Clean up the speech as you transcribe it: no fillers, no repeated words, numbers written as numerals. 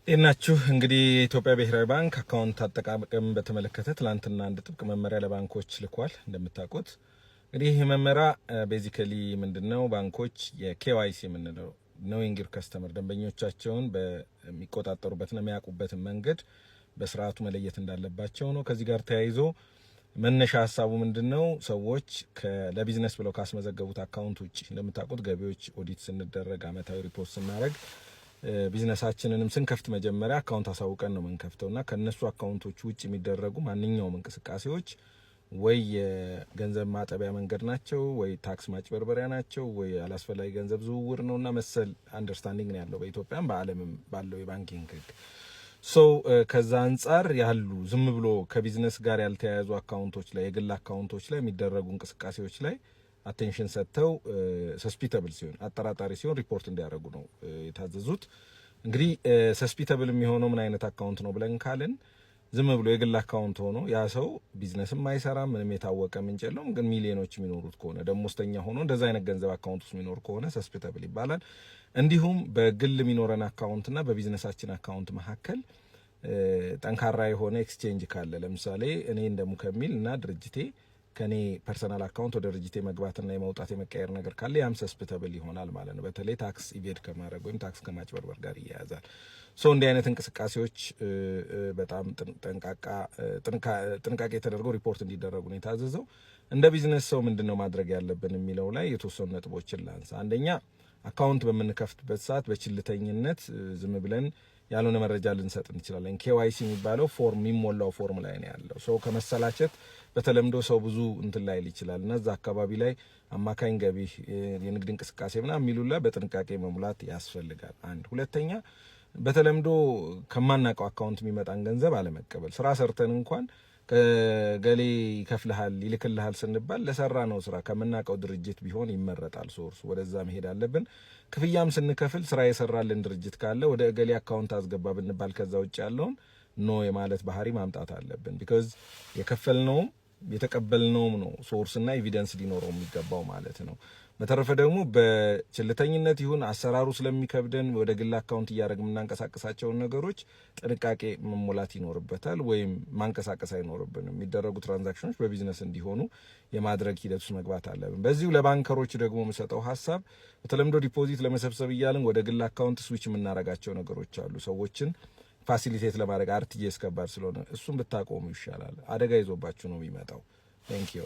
እናችሁ እንግዲህ የኢትዮጵያ ብሔራዊ ባንክ አካውንት አጠቃቀም በተመለከተ ትላንትና አንድ ጥብቅ መመሪያ ለባንኮች ልኳል። እንደምታውቁት እንግዲህ ይህ መመሪያ ቤዚካሊ ምንድነው ባንኮች የኬዋይሲ የምንለው ኖዊንግ ዩር ከስተመር ደንበኞቻቸውን በሚቆጣጠሩበትና የሚያውቁበትን መንገድ በስርዓቱ መለየት እንዳለባቸው ነው። ከዚህ ጋር ተያይዞ መነሻ ሀሳቡ ምንድነው ሰዎች ለቢዝነስ ብለው ካስመዘገቡት አካውንት ውጪ እንደምታውቁት ገቢዎች ኦዲት ስንደረግ አመታዊ ሪፖርት ስናደርግ ቢዝነሳችንንም ስንከፍት መጀመሪያ አካውንት አሳውቀን ነው የምንከፍተውና ከነሱ አካውንቶች ውጪ የሚደረጉ ማንኛውም እንቅስቃሴዎች ወይ የገንዘብ ማጠቢያ መንገድ ናቸው ወይ ታክስ ማጭበርበሪያ ናቸው ወይ አላስፈላጊ ገንዘብ ዝውውር ነውና መሰል አንደርስታንዲንግ ነው ያለው በኢትዮጵያም በዓለምም ባለው የባንኪንግ ህግ። ከዛ አንፃር ያሉ ዝም ብሎ ከቢዝነስ ጋር ያልተያያዙ አካውንቶች ላይ የግል አካውንቶች ላይ የሚደረጉ እንቅስቃሴዎች ላይ አቴንሽን ሰጥተው ሰስፒተብል ሲሆን አጠራጣሪ ሲሆን ሪፖርት እንዲያደርጉ ነው የታዘዙት። እንግዲህ ሰስፒተብል የሚሆነው ምን አይነት አካውንት ነው ብለን ካልን ዝም ብሎ የግል አካውንት ሆኖ ያ ሰው ቢዝነስም አይሰራም ምንም የታወቀ ምንጭ የለውም፣ ግን ሚሊዮኖች የሚኖሩት ከሆነ ደሞዝተኛ ሆኖ እንደዛ አይነት ገንዘብ አካውንት ውስጥ የሚኖር ከሆነ ሰስፒተብል ይባላል። እንዲሁም በግል የሚኖረን አካውንትና በቢዝነሳችን አካውንት መካከል ጠንካራ የሆነ ኤክስቼንጅ ካለ ለምሳሌ እኔ እንደሙከሚል እና ድርጅቴ ከኔ ፐርሰናል አካውንት ወደ ድርጅቴ መግባትና የመውጣት የመቀየር ነገር ካለ ያም ሰስፒተብል ይሆናል ማለት ነው። በተለይ ታክስ ኢቬድ ከማድረግ ወይም ታክስ ከማጭበርበር ጋር ይያያዛል። እንዲህ አይነት እንቅስቃሴዎች በጣም ጥንቃቄ ተደርገው ሪፖርት እንዲደረጉ ነው የታዘዘው። እንደ ቢዝነስ ሰው ምንድነው ማድረግ ያለብን የሚለው ላይ የተወሰኑ ነጥቦችን ላንሳ። አንደኛ አካውንት በምንከፍትበት ሰዓት በችልተኝነት ዝም ብለን ያልሆነ መረጃ ልንሰጥ እንችላለን። ኬዋይሲ የሚባለው ፎርም የሚሞላው ፎርም ላይ ነው ያለው። ሰው ከመሰላቸት በተለምዶ ሰው ብዙ እንትን ላይ ይችላል እና እዛ አካባቢ ላይ አማካኝ ገቢ የንግድ እንቅስቃሴ ምናምን የሚሉላ በጥንቃቄ መሙላት ያስፈልጋል። አንድ ሁለተኛ በተለምዶ ከማናውቀው አካውንት የሚመጣን ገንዘብ አለመቀበል። ስራ ሰርተን እንኳን ከገሌ ይከፍልሃል ይልክልሃል ስንባል ለሰራ ነው ስራ ከምናውቀው ድርጅት ቢሆን ይመረጣል። ሶርስ ወደዛ መሄድ አለብን። ክፍያም ስንከፍል ስራ የሰራልን ድርጅት ካለ ወደ ገሌ አካውንት አስገባ ብንባል ከዛ ውጭ ያለውን ኖ የማለት ባህሪ ማምጣት አለብን። ቢኮዝ የከፈልነውም የተቀበልነውም ነው ሶርስና ኤቪደንስ ሊኖረው የሚገባው ማለት ነው። በተረፈ ደግሞ በችልተኝነት ይሁን አሰራሩ ስለሚከብደን ወደ ግል አካውንት እያደረግን የምናንቀሳቀሳቸውን ነገሮች ጥንቃቄ መሞላት ይኖርበታል፣ ወይም ማንቀሳቀስ አይኖርብንም። የሚደረጉ ትራንዛክሽኖች በቢዝነስ እንዲሆኑ የማድረግ ሂደት ውስጥ መግባት አለብን። በዚሁ ለባንከሮች ደግሞ የምሰጠው ሀሳብ በተለምዶ ዲፖዚት ለመሰብሰብ እያልን ወደ ግል አካውንት ስዊች የምናረጋቸው ነገሮች አሉ። ሰዎችን ፋሲሊቴት ለማድረግ አርቲጂኤስ ከባድ ስለሆነ እሱን ብታቆሙ ይሻላል። አደጋ ይዞባችሁ ነው የሚመጣው። ቴንክ ዩ